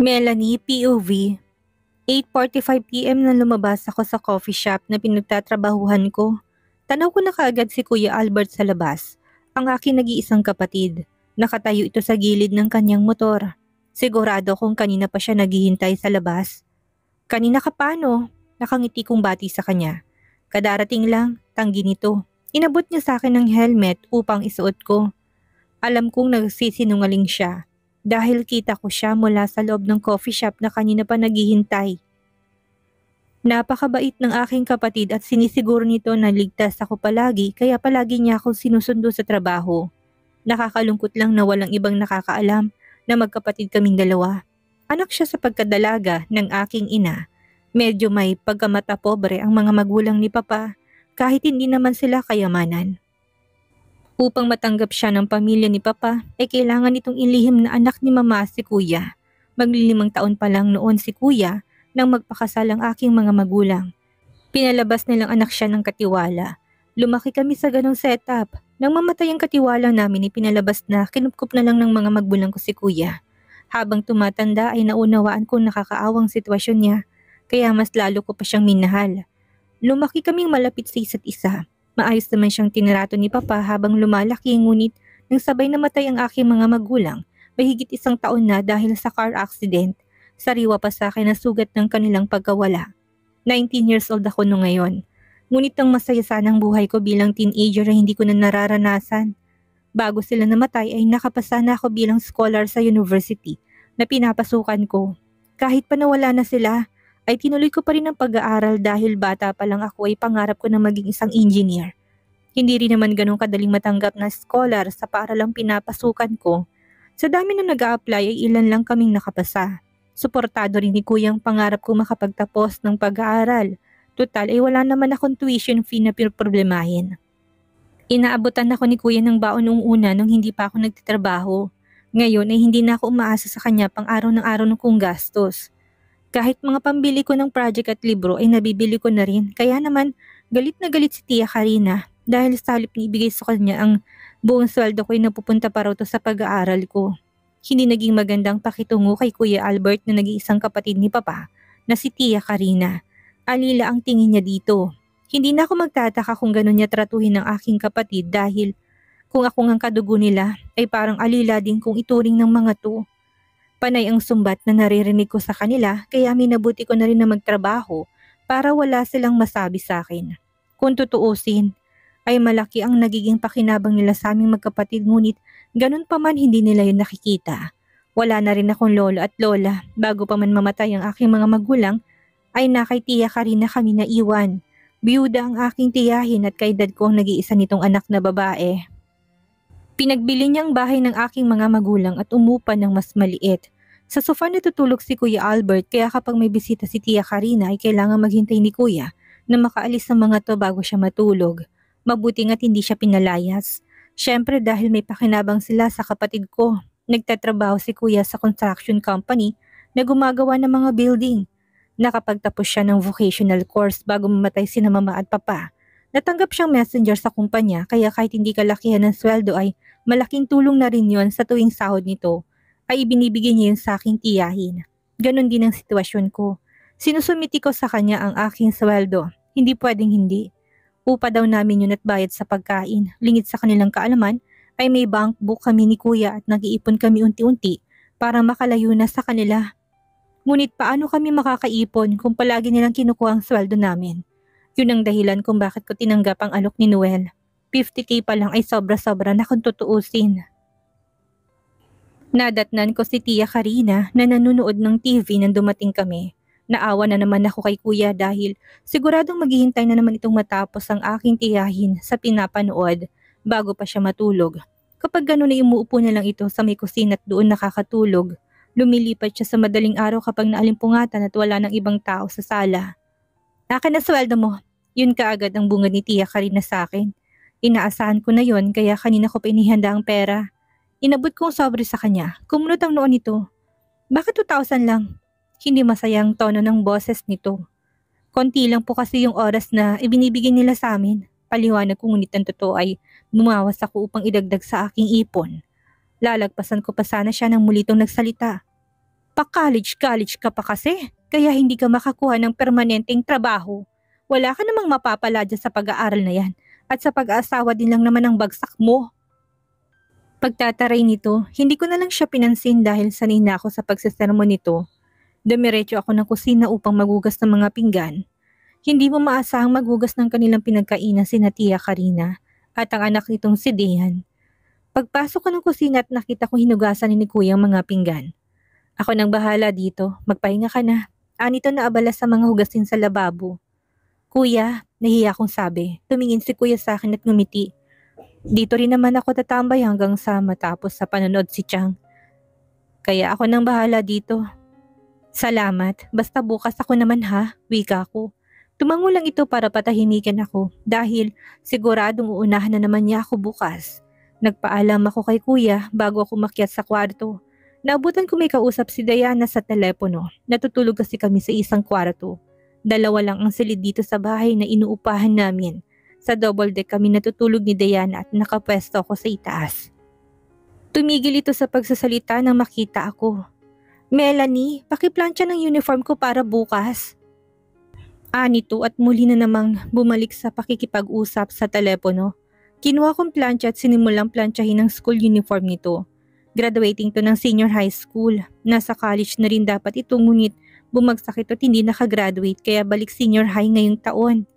Melanie, POV. 8:45 PM nang lumabas ako sa coffee shop na pinagtatrabahuhan ko. Tanaw ko na kaagad si Kuya Albert sa labas, ang aking nag-iisang kapatid. Nakatayo ito sa gilid ng kanyang motor. Sigurado kung kanina pa siya naghihintay sa labas. Kanina ka paano? Nakangiti kong bati sa kanya. Kadarating lang, tanggi nito. Inabot niya sa akin ng helmet upang isuot ko. Alam kong nagsisinungaling siya dahil kita ko siya mula sa loob ng coffee shop na kanina pa naghihintay. Napakabait ng aking kapatid at sinisiguro nito na ligtas ako palagi kaya palagi niya akong sinusundo sa trabaho. Nakakalungkot lang na walang ibang nakakaalam na magkapatid kaming dalawa. Anak siya sa pagkadalaga ng aking ina. Medyo may pagkamata pobre ang mga magulang ni Papa kahit hindi naman sila kayamanan. Upang matanggap siya ng pamilya ni Papa ay kailangan itong ilihim na anak ni Mama si Kuya. Maglilimang taon pa lang noon si Kuya nang magpakasal ang aking mga magulang. Pinalabas nilang anak siya ng katiwala. Lumaki kami sa ganong setup. Nang mamatay ang katiwala namin ipinalabas na kinupkup na lang ng mga magulang ko si Kuya. Habang tumatanda ay naunawaan kong nakakaawang sitwasyon niya kaya mas lalo ko pa siyang minahal. Lumaki kaming malapit sa isa't isa. Maayos naman siyang tinirato ni Papa habang lumalaki ngunit nang sabay namatay ang aking mga magulang, mahigit 1 taon na dahil sa car accident. Sariwa pa sa akin ang sugat ng kanilang pagkawala. 19 years old ako no ngayon. Ngunit ang masaya sanang buhay ko bilang teenager ay hindi ko na nararanasan. Bago sila namatay ay nakapasa na ako bilang scholar sa university na pinapasukan ko. Kahit pa nawala na sila, ay tinuloy ko pa rin ang pag-aaral dahil bata pa lang ako ay pangarap ko na maging isang engineer. Hindi rin naman ganun kadaling matanggap na scholar sa paaralang pinapasukan ko. Sa dami na nag-a-apply ay ilan lang kaming nakapasa. Suportado rin ni Kuya ang pangarap ko makapagtapos ng pag-aaral. Total ay wala naman akong tuition fee na problemahin. Inaabutan ako ni Kuya ng baon noong una nung hindi pa ako nagtitrabaho. Ngayon ay hindi na ako umaasa sa kanya pang araw ng araw ng kong gastos. Kahit mga pambili ko ng project at libro ay nabibili ko na rin. Kaya naman galit na galit si Tia Karina dahil sa halip ni ibigay sa kanya ang buong sweldo ko ay napupunta pa raw to sa pag-aaral ko. Hindi naging magandang pakitungo kay Kuya Albert na nag-iisang kapatid ni Papa na si Tia Karina. Alila ang tingin niya dito. Hindi na ako magtataka kung gano'n niya tratuhin ng aking kapatid dahil kung ako ngang kadugo nila ay parang alila din kung ituring ng mga to. Panay ang sumbat na naririnig ko sa kanila kaya minabuti ko na rin na magtrabaho para wala silang masabi sa akin. Kung tutuusin, ay malaki ang nagiging pakinabang nila sa aming magkapatid ngunit ganun pa man hindi nila yun nakikita. Wala na rin akong lolo at lola bago pa man mamatay ang aking mga magulang ay nakay Tia Karina kami naiwan. Biyuda ang aking tiyahin at kaedad ko ang nag-iisa nitong anak na babae. Pinagbili niyang bahay ng aking mga magulang at umupa ng mas maliit. Sa sofa natutulog si Kuya Albert kaya kapag may bisita si Tia Karina ay kailangan maghintay ni Kuya na makaalis ng mga to bago siya matulog. Mabuti nga't hindi siya pinalayas. Siyempre dahil may pakinabang sila sa kapatid ko. Nagtatrabaho si Kuya sa construction company na gumagawa ng mga building. Nakapagtapos siya ng vocational course bago mamatay sina Mama at Papa. Natanggap siyang messenger sa kumpanya kaya kahit hindi kalakihan ng sweldo ay malaking tulong na rin yon sa tuwing sahod nito ay ibinibigay niya yun sa aking tiyahin. Ganon din ang sitwasyon ko. Sinusumiti ko sa kanya ang aking sweldo. Hindi pwedeng hindi. Upa daw namin yun at bayad sa pagkain. Lingid sa kanilang kaalaman ay may bank book kami ni Kuya at nag-iipon kami unti-unti para makalayo na sa kanila. Ngunit paano kami makakaipon kung palagi nilang kinukuha ang sweldo namin? Yun ang dahilan kung bakit ko tinanggap ang alok ni Noel. 50K pa lang ay sobra-sobra na kung tutuusin. Nadatnan ko si Tia Karina na nanonood ng TV nang dumating kami. Naawa na naman ako kay Kuya dahil siguradong maghihintay na naman itong matapos ang aking tiyahin sa pinapanood bago pa siya matulog. Kapag gano'n ay umuupo na lang ito sa may kusina at doon nakakatulog. Lumilipat siya sa madaling araw kapag naalimpungatan at wala ng ibang tao sa sala. Akin na sweldo mo. Yun kaagad ang bungad ni Tia Karina sa akin. Inaasahan ko na yon kaya kanina ko pa inihanda ang pera. Inabot kong sobre sa kanya. Kumunot ang noon nito. Bakit 2,000 lang? Hindi masayang tono ng boses nito. Konti lang po kasi yung oras na ibinibigay nila sa amin. Paliwanag ko ngunit ang totoo ay bumawas ako upang idagdag sa aking ipon. Lalagpasan ko pa sana siya nang muli itong nagsalita. Pa-college ka pa kasi, kaya hindi ka makakuha ng permanenteng trabaho. Wala ka namang mapapala dyan sa pag-aaral na yan, at sa pag-aasawa din lang naman ang bagsak mo. Pagtataray nito, hindi ko na lang siya pinansin dahil sanay na ako sa pagsesermon nito. Dumiretso ako ng kusina upang magugas ng mga pinggan. Hindi mo maasahang maghugas ng kanilang pinagkainan sina Tia Karina at ang anak nitong si Dean. Pagpasok ko ng kusina at nakita ko hinugasan ni Kuya ang mga pinggan. Ako nang bahala dito, magpahinga ka na. Anito na abala sa mga hugasin sa lababo. Kuya, nahiya kong sabi. Tumingin si Kuya sa akin at ngumiti. Dito rin naman ako tatambay hanggang sa matapos sa panonood si Chang. Kaya ako nang bahala dito. Salamat, basta bukas ako naman ha, wika ko. Tumango lang ito para patahimikan ako dahil siguradong uunahan na naman niya ako bukas. Nagpaalam ako kay Kuya bago ako makyat sa kwarto. Naabutan ko may kausap si Diana sa telepono. Natutulog kasi kami sa isang kwarto. Dalawa lang ang silid dito sa bahay na inuupahan namin. Sa double deck kami natutulog ni Diana at nakapwesto ako sa itaas. Tumigil ito sa pagsasalita nang makita ako. Melanie, pakiplansya ng uniform ko para bukas. Nito at muli na namang bumalik sa pakikipag-usap sa telepono. Kinuha kong plancha at sinimulang plantsahin ang school uniform nito. Graduating to ng senior high school. Nasa college na rin dapat ito ngunit bumagsak ito at hindi nakagraduate kaya balik senior high ngayong taon.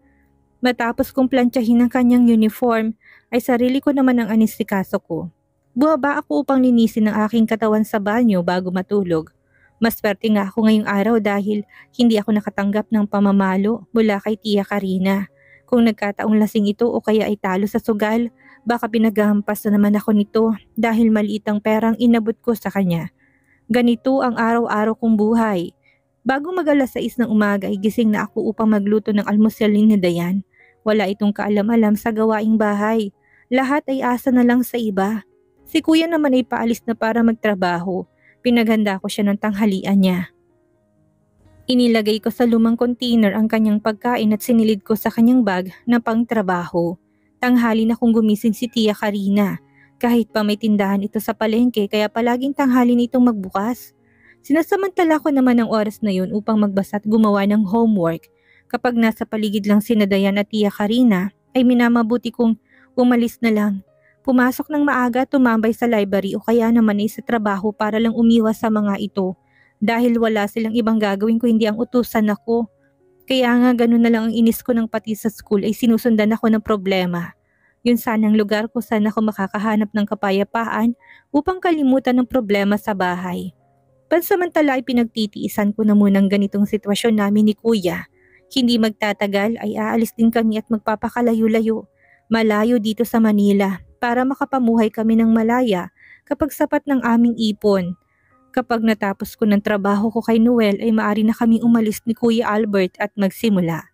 Matapos kong plantsahin ang kanyang uniform ay sarili ko naman ang anisikaso ko. Buhaba ako upang linisin ang aking katawan sa banyo bago matulog. Maswerte nga ako ngayong araw dahil hindi ako nakatanggap ng pamamalo mula kay Tia Karina. Kung nagkataong lasing ito o kaya ay talo sa sugal, baka pinaghahampas na naman ako nito dahil maliit ang perang inabot ko sa kanya. Ganito ang araw-araw kong buhay. Bago mag-alas 6 ng umaga ay gising na ako upang magluto ng almusal ni Dayan. Wala itong kaalam-alam sa gawaing bahay. Lahat ay asa na lang sa iba. Si Kuya naman ay paalis na para magtrabaho. Pinaghanda ko siya ng tanghalian niya. Inilagay ko sa lumang container ang kanyang pagkain at sinilid ko sa kanyang bag na pangtrabaho. Tanghali na kung gumising si Tia Karina. Kahit pa may tindahan ito sa palengke kaya palaging tanghali na itong magbukas. Sinasamantala ko naman ang oras na yun upang magbasa at gumawa ng homework. Kapag nasa paligid lang sina Dayan at Tia Karina ay minamabuti kong umalis na lang. Pumasok ng maaga, tumambay sa library o kaya naman ay sa trabaho para lang umiwas sa mga ito. Dahil wala silang ibang gagawin ko hindi ang utusan ako. Kaya nga ganun na lang ang inis ko ng pati sa school ay sinusundan ako ng problema. Yun sanang lugar ko saan ako makakahanap ng kapayapaan upang kalimutan ng problema sa bahay. Pansamantala ay pinagtitiisan ko na munang ganitong sitwasyon namin ni Kuya. Hindi magtatagal ay aalis din kami at magpapakalayo-layo. Malayo dito sa Manila. Para makapamuhay kami ng malaya kapag sapat ng aming ipon. Kapag natapos ko ng trabaho ko kay Noel ay maaari na kami umalis ni Kuya Albert at magsimula.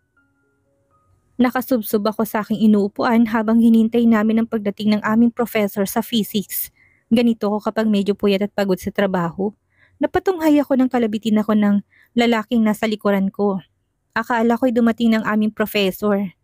Nakasubsob ako sa aking inuupuan habang hinintay namin ang pagdating ng aming professor sa physics. Ganito ko kapag medyo puyat at pagod sa trabaho. Napatunghay ako ng kalabitin ako ng lalaking nasa likuran ko. Akala ko'y dumating ng aming professor.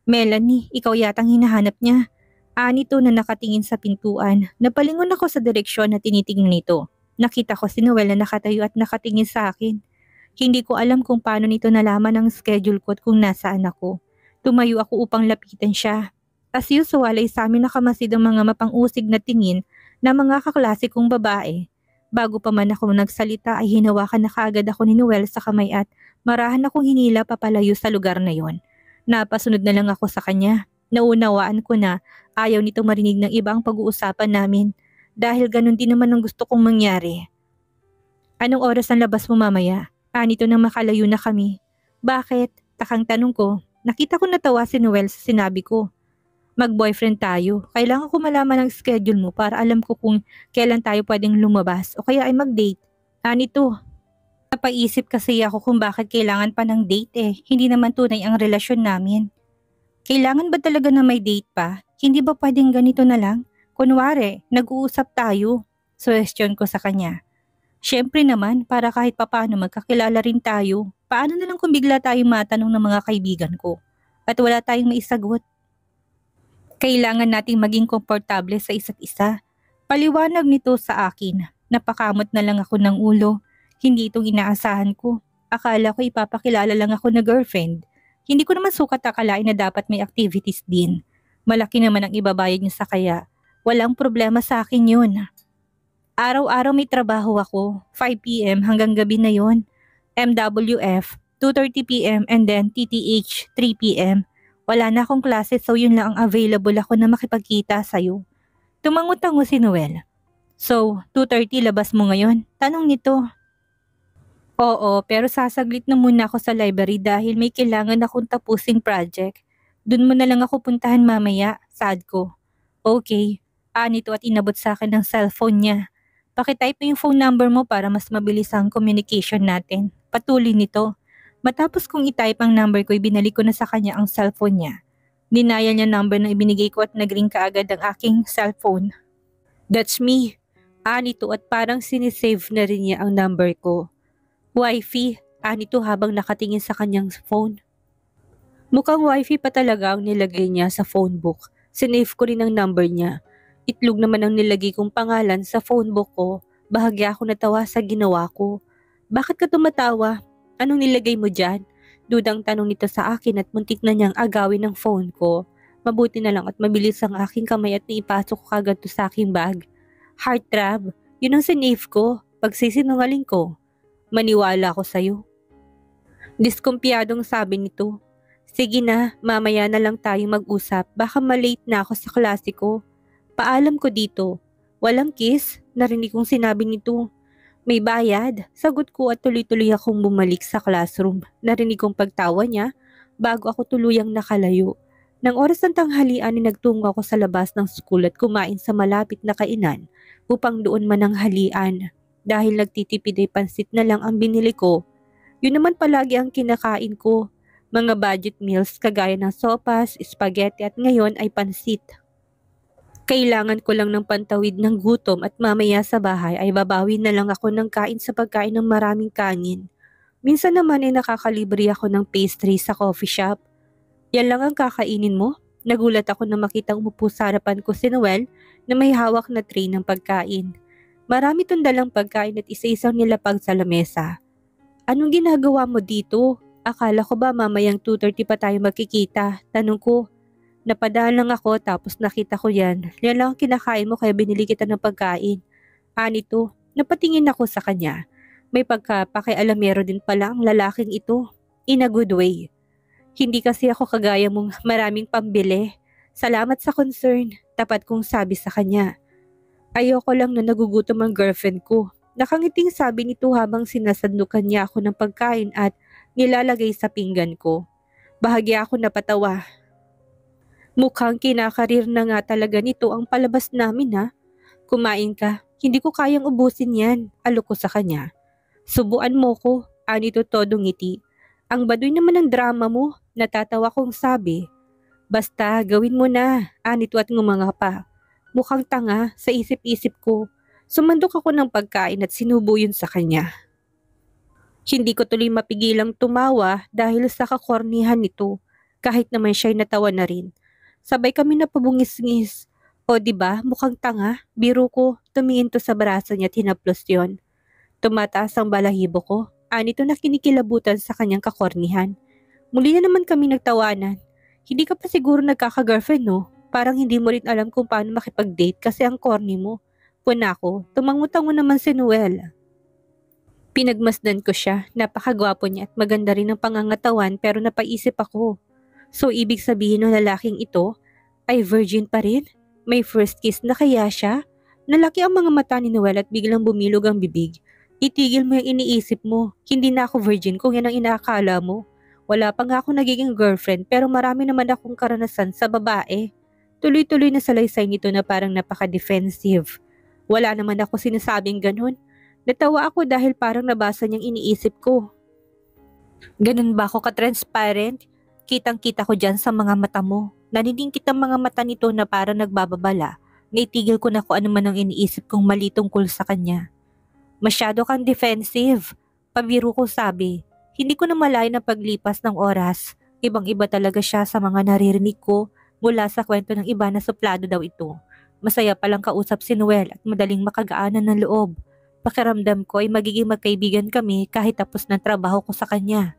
Melanie, ikaw yatang hinahanap niya. Nito na nakatingin sa pintuan. Napalingon ako sa direksyon na tinitingnan nito. Nakita ko si Noel na nakatayo at nakatingin sa akin. Hindi ko alam kung paano nito nalaman ang schedule ko at kung nasaan ako. Tumayo ako upang lapitan siya. As usual ay sa amin nakamasid ang mga mapang-usig na tingin na mga kaklase kong babae. Bago pa man ako nagsalita ay hinawakan na kaagad ako ni Noel sa kamay at marahan akong hinila papalayo sa lugar na yon. Napasunod na lang ako sa kanya. Naunawaan ko na ayaw nito marinig ng ibang pag-uusapan namin dahil ganun din naman ang gusto kong mangyari. Anong oras ang labas mo mamaya? Nito nang makalayo na kami. Bakit? Takang tanong ko. Nakita ko natawa si Noel sa sinabi ko. Mag-boyfriend tayo. Kailangan ko malaman ang schedule mo para alam ko kung kailan tayo pwedeng lumabas o kaya ay mag-date. Nito. Napaisip kasi ako kung bakit kailangan pa ng date Hindi naman tunay ang relasyon namin. Kailangan ba talaga na may date pa? Hindi ba pwedeng ganito na lang? Kunwari, nag-uusap tayo. Suwestiyon ko sa kanya. Siyempre naman, para kahit papaano magkakilala rin tayo. Paano na lang kung bigla tayong matanong ng mga kaibigan ko? At wala tayong maisagot? Kailangan nating maging komportable sa isa't isa. Paliwanag nito sa akin. Napakamot na lang ako ng ulo. Hindi itong inaasahan ko. Akala ko ipapakilala lang ako na girlfriend. Hindi ko naman sukat akalain na dapat may activities din. Malaki naman ang ibabayad niya sa kaya. Walang problema sa akin yun. Araw-araw may trabaho ako. 5 p.m. hanggang gabi na yon. MWF, 2:30 p.m. and then TTH, 3 p.m. Wala na akong klase so yun lang ang available ako na makipagkita sa'yo. Tumangot-tango si Noel. So, 2:30 labas mo ngayon? Tanong nito. Oo, pero sasaglit na muna ako sa library dahil may kailangan akong tapusing project. Doon mo na lang ako puntahan mamaya, sad ko. Okay, nito at inabot sa akin ng cellphone niya. Pakitype mo yung phone number mo para mas mabilis ang communication natin. Patuloy nito. Matapos kong itype ang number ko, ibinalik ko na sa kanya ang cellphone niya. Dinaya niya number na ibinigay ko at nag-ring kaagad ang aking cellphone. That's me. Nito at parang sinisave na rin niya ang number ko. Wifey, nito habang nakatingin sa kanyang phone. Mukhang wifey pa talaga ang nilagay niya sa phone book. Sinave ko rin ang number niya. Itlog naman ang nilagay kong pangalan sa phone book ko. Bahagya ako natawa sa ginawa ko. Bakit ka tumatawa? Anong nilagay mo dyan? Dudang tanong nito sa akin at muntik na niyang agawin ng phone ko. Mabuti na lang at mabilis ang aking kamay at naipasok ko kagad to sa aking bag. Heartthrob, yun ang sinave ko. Pagsisinungaling ko. Maniwala ako sa'yo. Diskumpiyadong sabi nito. Sige na, mamaya na lang tayo mag-usap. Baka malate na ako sa klase ko. Paalam ko dito. Walang kiss, narinig kong sinabi nito. May bayad, sagot ko at tuloy-tuloy akong bumalik sa classroom. Narinig kong pagtawa niya bago ako tuluyang nakalayo. Nang oras ng tanghalian ay nagtungo ako sa labas ng school at kumain sa malapit na kainan upang doon man ang halian. Dahil nagtitipid ay pansit na lang ang binili ko. Yun naman palagi ang kinakain ko. Mga budget meals kagaya ng sopas, spaghetti at ngayon ay pansit. Kailangan ko lang ng pantawid ng gutom at mamaya sa bahay ay babawi na lang ako ng kain sa pagkain ng maraming kanin. Minsan naman ay nakakalibre ako ng pastry sa coffee shop. Yan lang ang kakainin mo? Nagulat ako na makitang umupo sa harapan ko si Noel na may hawak na tray ng pagkain. Marami tong dalang pagkain at isa-isang nilapag sa lamesa. Anong ginagawa mo dito? Akala ko ba mamayang 2:30 pa tayo magkikita? Tanong ko. Napadaan lang ako tapos nakita ko yan. Yan lang ang kinakain mo kaya binili kita ng pagkain. Nito, napatingin ako sa kanya. May pagkapakialamero din pala ang lalaking ito. In a good way. Hindi kasi ako kagaya mong maraming pambili. Salamat sa concern. Tapat kong sabi sa kanya. Ayoko lang na nagugutom ang girlfriend ko. Nakangiting sabi nito habang sinasandukan niya ako ng pagkain at nilalagay sa pinggan ko. Bahagya ako napatawa. Mukhang kinakarir na nga talaga nito ang palabas namin ha. Kumain ka, hindi ko kayang ubusin yan, alok ko sa kanya. Subuan mo ko, nito todo ngiti. Ang baduy naman ng drama mo, natatawa kong sabi. Basta gawin mo na, nito at ngumanga pa. Mukhang tanga sa isip-isip ko. Sumandok ako ng pagkain at sinubo yun sa kanya. Hindi ko tuloy mapigilang tumawa dahil sa kakornihan nito, kahit naman siya'y natawa na rin. Sabay kami na pabungis-ngis. O diba, mukhang tanga, biro ko, tumingin to sa braso niya at hinaplos yun. Tumataas ang balahibo ko, nito na kinikilabutan sa kanyang kakornihan. Muli na naman kami nagtawanan. Hindi ka pa siguro nagkaka-girlfriend no? Parang hindi mo rin alam kung paano makipag-date kasi ang corny mo. Puna ko, tumangutango naman si Noel. Pinagmasdan ko siya, napakagwapo niya at maganda rin ang pangangatawan pero napaisip ako. So ibig sabihin ng lalaking ito ay virgin pa rin? May first kiss na kaya siya? Nalaki ang mga mata ni Noel at biglang bumilog ang bibig. Itigil mo yung iniisip mo, hindi na ako virgin kung yan ang inaakala mo. Wala pa nga ako nagiging girlfriend pero marami naman akong karanasan sa babae. Tuloy-tuloy na salaysay nito na parang napaka-defensive. Wala naman ako sinasabing ganun. Natawa ako dahil parang nabasa niyang iniisip ko. Ganun ba ako ka-transparent? Kitang-kita ko dyan sa mga mata mo. Naniningkit ang mga mata nito na parang nagbababala. Naitigil ko na kung ano man ang iniisip kong mali tungkol sa kanya. Masyado kang defensive. Pabiro ko sabi. Hindi ko na malay na paglipas ng oras. Ibang-iba talaga siya sa mga naririnig ko. Mula sa kwento ng iba na suplado daw ito. Masaya palang kausap si Noel at madaling makagaanan ng loob. Pakiramdam ko ay magiging magkaibigan kami kahit tapos ng trabaho ko sa kanya.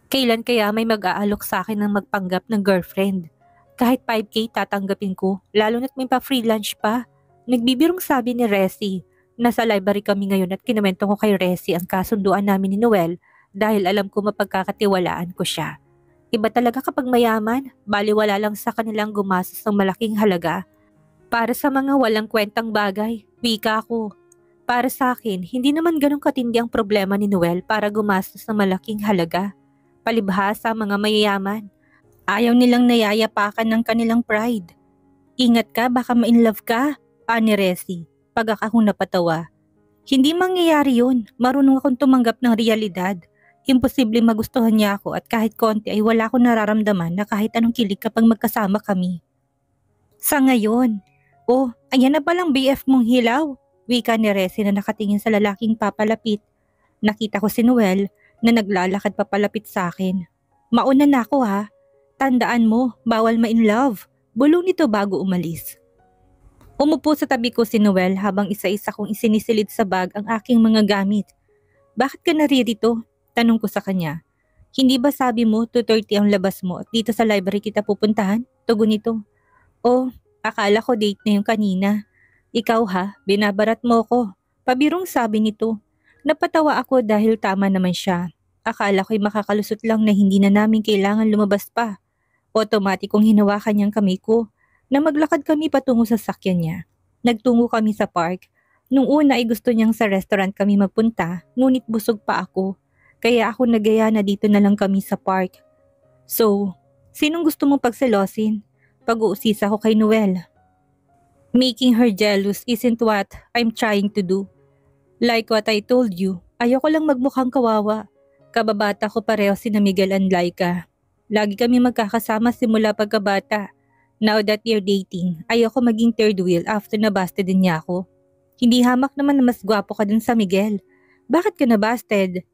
Kailan kaya may mag-aalok sa akin ng magpanggap ng girlfriend? Kahit 5K tatanggapin ko, lalo na't may pa-free lunch pa. Nagbibirong sabi ni Resi. Nasa library kami ngayon at kinuwento ko kay Resi ang kasunduan namin ni Noel dahil alam ko mapagkakatiwalaan ko siya. Iba talaga kapag mayaman, baliwala lang sa kanilang gumastos ng malaking halaga. Para sa mga walang kwentang bagay, wika ko. Para sa akin, hindi naman ganun katindi ang problema ni Noel para gumastos ng malaking halaga. Palibhasa mga mayayaman. Ayaw nilang nayayapakan ng kanilang pride. Ingat ka, baka ma-inlove ka, ani Resi, pag akong napatawa. Hindi mangyayari yun, marunong akong tumanggap ng realidad. Imposible magustuhan niya ako at kahit konti ay wala akong nararamdaman na kahit anong kilig kapag magkasama kami. Sa ngayon, ayan na palang BF mong hilaw. Wika ni Resi na nakatingin sa lalaking papalapit. Nakita ko si Noel na naglalakad papalapit sa akin. Mauna na ako ha. Tandaan mo, bawal ma-inlove. Bulong nito bago umalis. Umupo sa tabi ko si Noel habang isa-isa kong isinisilid sa bag ang aking mga gamit. Bakit ka naririto? Tanong ko sa kanya. Hindi ba sabi mo 2:30 ang labas mo at dito sa library kita pupuntahan? Tugon nito. Akala ko date na yung kanina. Ikaw ha, binabarat mo ko. Pabirong sabi nito. Napatawa ako dahil tama naman siya. Akala ko'y makakalusot lang na hindi na namin kailangan lumabas pa. Otomatikong hinawakan niyang kamay ko na maglakad kami patungo sa sakyan niya. Nagtungo kami sa park. Nung una ay gusto niyang sa restaurant kami magpunta, ngunit busog pa ako. Kaya ako nagaya na dito na lang kami sa park. So, sinong gusto mong pagselosin? Pag-uusisa ko kay Noel. Making her jealous isn't what I'm trying to do. Like what I told you, ayoko lang magmukhang kawawa. Kababata ko pareho sina Miguel and Laika. Lagi kami magkakasama simula pagkabata. Now that you're dating, ayoko maging third wheel after nabasted din niya ako. Hindi hamak naman na mas gwapo ka dun sa Miguel. Bakit ka nabasted?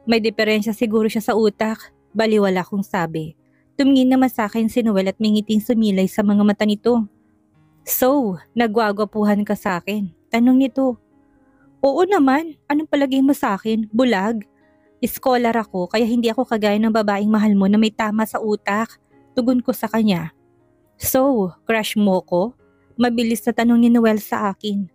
May diferensya siguro siya sa utak. Baliwala kong sabi. Tumingin naman sa akin si Noel at may ngiting sumilay sa mga mata nito. So, nagwagwapuhan ka sa akin? Tanong nito. Oo naman, anong palagay mo sa akin? Bulag? Scholar ako kaya hindi ako kagaya ng babaeng mahal mo na may tama sa utak. Tugon ko sa kanya. So, crush mo ko? Mabilis na tanong ni Noel sa akin.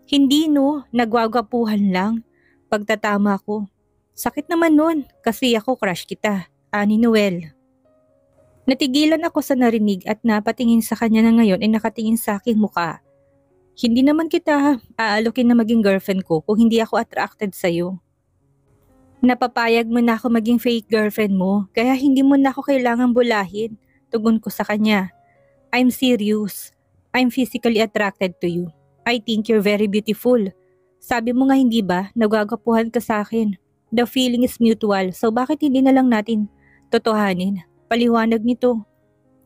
Hindi no, nagwagwapuhan lang. Pagtatama ko. Sakit naman nun kasi ako crush kita, ani Noel. Natigilan ako sa narinig at napatingin sa kanya na ngayon ay nakatingin sa aking muka. Hindi naman kita aalokin na maging girlfriend ko kung hindi ako attracted sa'yo. Napapayag mo na ako maging fake girlfriend mo kaya hindi mo na ako kailangang bulahin. Tugon ko sa kanya. I'm serious. I'm physically attracted to you. I think you're very beautiful. Sabi mo nga hindi ba, nagwagapuhan ka sa akin. The feeling is mutual so bakit hindi na lang natin totohanin? Paliwanag nito.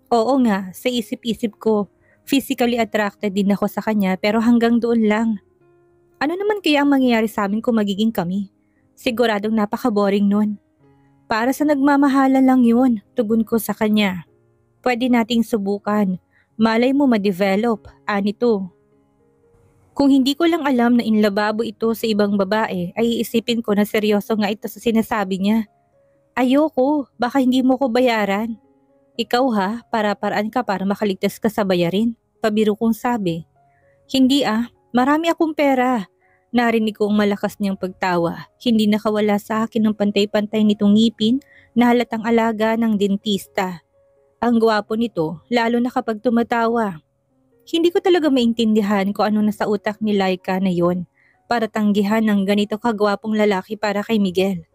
Oo nga, sa isip-isip ko, physically attracted din ako sa kanya pero hanggang doon lang. Ano naman kaya ang mangyayari sa amin kung magiging kami? Siguradong napaka-boring nun. Para sa nagmamahalan lang yun, tugon ko sa kanya. Pwede nating subukan. Malay mo ma-develop, anito. Kung hindi ko lang alam na inlababo ito sa ibang babae, ay iisipin ko na seryoso nga ito sa sinasabi niya. Ayoko, baka hindi mo ko bayaran. Ikaw ha, para-paraan ka para makaligtas ka sa bayarin. Pabiro kong sabi. Hindi marami akong pera. Narinig ko ang malakas niyang pagtawa. Hindi nakawala sa akin ng pantay-pantay nitong ngipin na halatang alaga ng dentista. Ang gwapo nito, lalo na kapag tumatawa. Hindi ko talaga maintindihan kung ano nasa utak ni Laika na yon para tanggihan ng ganito kagwapong lalaki para kay Miguel.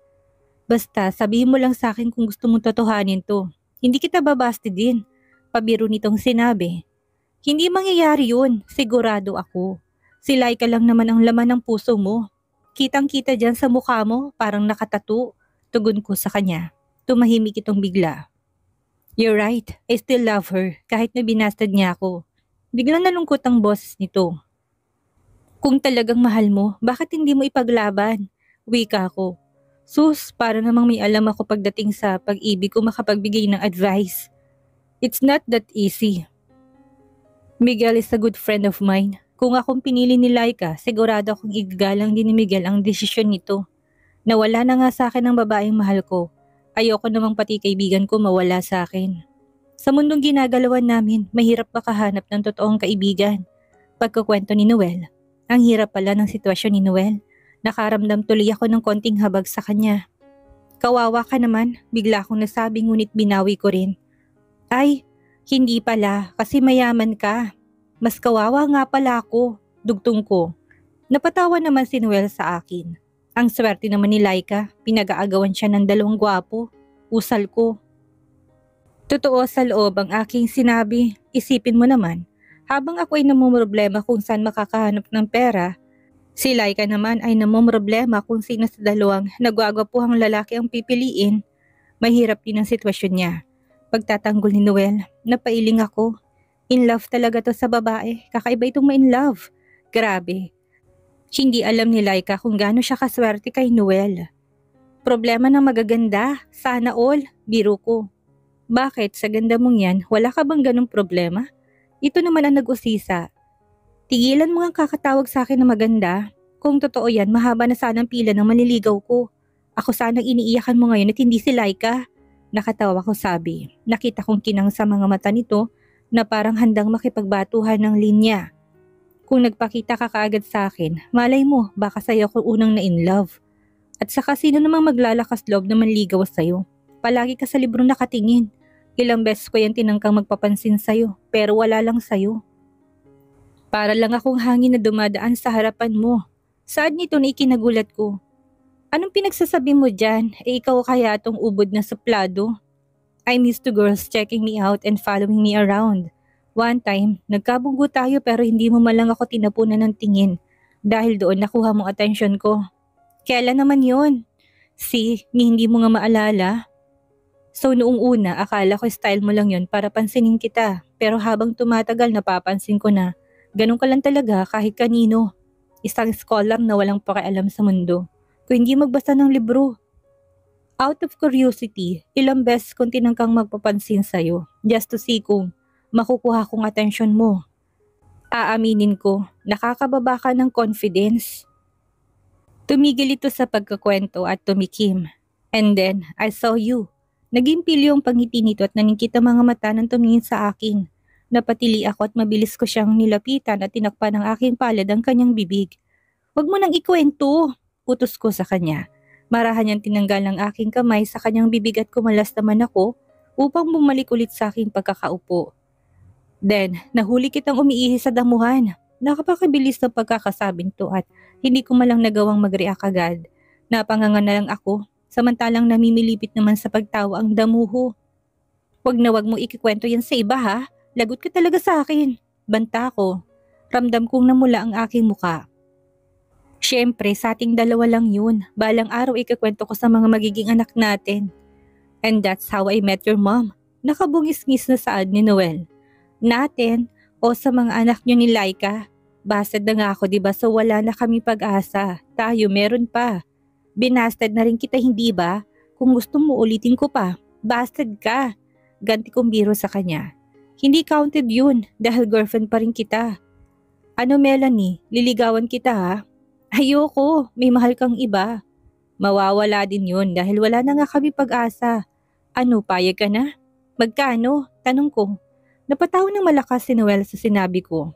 Basta sabihin mo lang sa akin kung gusto mong totohanin to. Hindi kita babasti din. Pabiro nitong sinabi. Hindi mangyayari yun, sigurado ako. Si Laika lang naman ang laman ng puso mo. Kitang-kita dyan sa mukha mo, parang nakatato. Tugon ko sa kanya. Tumahimik itong bigla. You're right, I still love her kahit na binastad niya ako. Biglang nalungkot ang boses nito. Kung talagang mahal mo, bakit hindi mo ipaglaban? Wika ko. Sus, para namang may alam ako pagdating sa pag-ibig ko makapagbigay ng advice. It's not that easy. Miguel is a good friend of mine. Kung akong pinili ni Laika, sigurado akong igagalang din ni Miguel ang desisyon nito. Nawala na nga sa akin ang babaeng mahal ko. Ayoko namang pati kaibigan ko mawala sa akin. Sa mundong ginagalawan namin, mahirap makahanap ng totoong kaibigan. Pagkukwento ni Noel, ang hirap pala ng sitwasyon ni Noel. Nakaramdam tuloy ako ng konting habag sa kanya. Kawawa ka naman, bigla akong nasabi ngunit binawi ko rin. Ay, hindi pala kasi mayaman ka. Mas kawawa nga pala ako, dugtong ko. Napatawa naman si Noel sa akin. Ang swerte naman ni Laika, pinag-aagawan siya ng dalawang gwapo. Usal ko. Totoo sa loob ang aking sinabi, isipin mo naman. Habang ako ay namumroblema kung saan makakahanap ng pera, si Laika naman ay namumroblema kung sino sa dalawang nagwagwapuhang lalaki ang pipiliin. Mahirap din ang sitwasyon niya. Pagtatanggol ni Noel, napailing ako. In love talaga to sa babae, kakaiba itong ma-in love. Grabe. Hindi alam ni Laika kung gaano siya kaswerte kay Noel. Problema ng magaganda, sana all, biro ko. Bakit sa ganda mong yan, wala ka bang ganong problema? Ito naman ang nag-usisa. Tigilan mo ang kakatawag sa akin na maganda. Kung totoo yan, mahaba na sana ang pila ng manliligaw ko. Ako sanang iniiyakan mo ngayon at hindi si Laika. Nakatawa ko sabi. Nakita kong kinang sa mga mata nito na parang handang makipagbatuhan ng linya. Kung nagpakita ka kaagad sa akin, malay mo baka sa'yo ako unang na in love. At saka sino namang maglalakas loob na manligaw sa'yo? Palagi ka sa libro nakatingin. Ilang beses ko yan tinangkang magpapansin sa'yo, pero wala lang sa'yo. Para lang akong hangin na dumadaan sa harapan mo. Saan nito na ikinagulat ko? Anong pinagsasabi mo dyan? Ikaw kaya tong ubod na suplado? I'm used to girls checking me out and following me around. One time, nagkabunggo tayo pero hindi mo malang ako tinapunan ng tingin. Dahil doon nakuha mong atensyon ko. Kailan naman yon? Hindi mo nga maalala? So noong una, akala ko style mo lang yon para pansinin kita. Pero habang tumatagal, napapansin ko na ganun ka lang talaga kahit kanino. Isang scholar na walang pakialam sa mundo. Kung hindi magbasa ng libro. Out of curiosity, ilang beses kong tinangkang magpapansin sa'yo just to see kung makukuha kong atensyon mo. Aaminin ko, nakakababa ka ng confidence. Tumigil ito sa pagkakwento at tumikim. And then, I saw you. Naging pilyo ang pangiti nito at naningkit ang mga mata nang tumingin sa akin. Napatili ako at mabilis ko siyang nilapitan at tinakpan ng aking palad ang kanyang bibig. Huwag mo nang ikwento, utos ko sa kanya. Marahan niyang tinanggal ng aking kamay sa kanyang bibig at kumalas naman ako upang bumalik ulit sa aking pagkakaupo. Then, nahuli kitang umiihi sa damuhan. Nakapakabilis ng pagkakasabing to at hindi ko malang nagawang mag-react agad. Napanganga na lang ako, samantalang namimilipit naman sa pagtawa ang damuho. Wag na wag mo ikikwento yan sa iba ha, lagot ka talaga sa akin. Banta ko. Ramdam kong namula ang aking muka. Siyempre, sa ating dalawa lang yun. Balang araw ikikwento ko sa mga magiging anak natin. And that's how I met your mom. Nakabungis-ngis na saad ni Noel. Natin o sa mga anak nyo ni Laika. Bastard na nga ako diba so wala na kami pag-asa. Tayo meron pa. Binastard na rin kita hindi ba? Kung gusto mo ulitin ko pa. Bastard ka. Ganti kong biro sa kanya. Hindi counted yun dahil girlfriend pa rin kita. Ano Melanie, liligawan kita ha? Ayoko, may mahal kang iba. Mawawala din yun dahil wala na nga kami pag-asa. Ano, payag ka na? Magkano? Tanong ko. Napatawa ng malakas si Noel sa sinabi ko.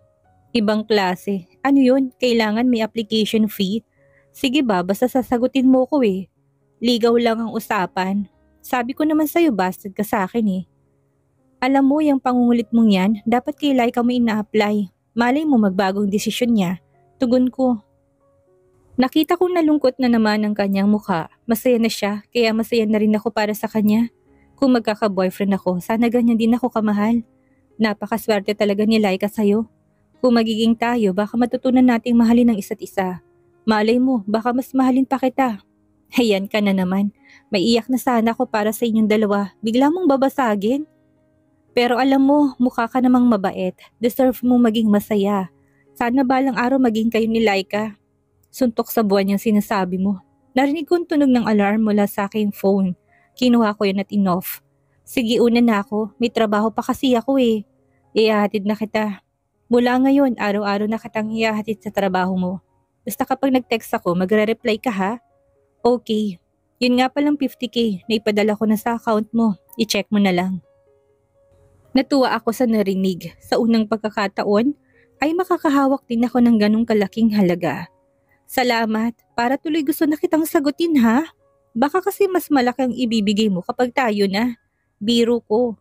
Ibang klase. Ano yun? Kailangan may application fee? Sige ba, basta sasagutin mo ko eh. Ligaw lang ang usapan. Sabi ko naman sa'yo, bastard ka sa akin eh. Alam mo, yung pangungulit mong yan, dapat kay Laika mo ina-apply. Malay mo magbagong desisyon niya. Tugon ko. Nakita kong nalungkot na naman ang kanyang mukha. Masaya na siya, kaya masaya na rin ako para sa kanya. Kung magkaka-boyfriend ako, sana ganyan din ako kamahal. Napakaswerte talaga ni Laika sa'yo. Kung magiging tayo, baka matutunan nating mahalin ang isa't isa. Malay mo, baka mas mahalin pa kita. Ayan ka na naman. May iyak na sana ako para sa inyong dalawa. Bigla mong babasagin. Pero alam mo, mukha ka namang mabait. Deserve mo maging masaya. Sana balang araw maging kayo ni Laika. Suntok sa buwan yung sinasabi mo. Narinig kong tunog ng alarm mula sa aking phone. Kinuha ko yun at in-off. Sige, una na ako. May trabaho pa kasi ako eh. Ihahatid na kita. Mula ngayon, araw-araw na kitang hihahatid sa trabaho mo. Basta kapag nag-text ako, magre-reply ka ha? Okay. Yun nga palang 50K na ipadala ko na sa account mo. I-check mo na lang. Natuwa ako sa narinig. Sa unang pagkakataon, ay makakahawak din ako ng ganong kalaking halaga. Salamat. Para tuloy gusto na kitang sagutin ha? Baka kasi mas malaki ang ibibigay mo kapag tayo na. Biro ko.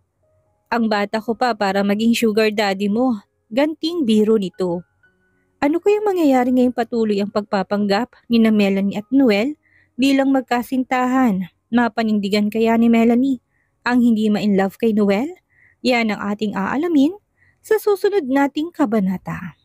Ang bata ko pa para maging sugar daddy mo. Ganting biro nito. Ano kayang mangyayari ngayong patuloy ang pagpapanggap ni na Melanie at Noel bilang magkasintahan? Mapanindigan kaya ni Melanie ang hindi ma-in love kay Noel? Yan ang ating aalamin sa susunod nating kabanata.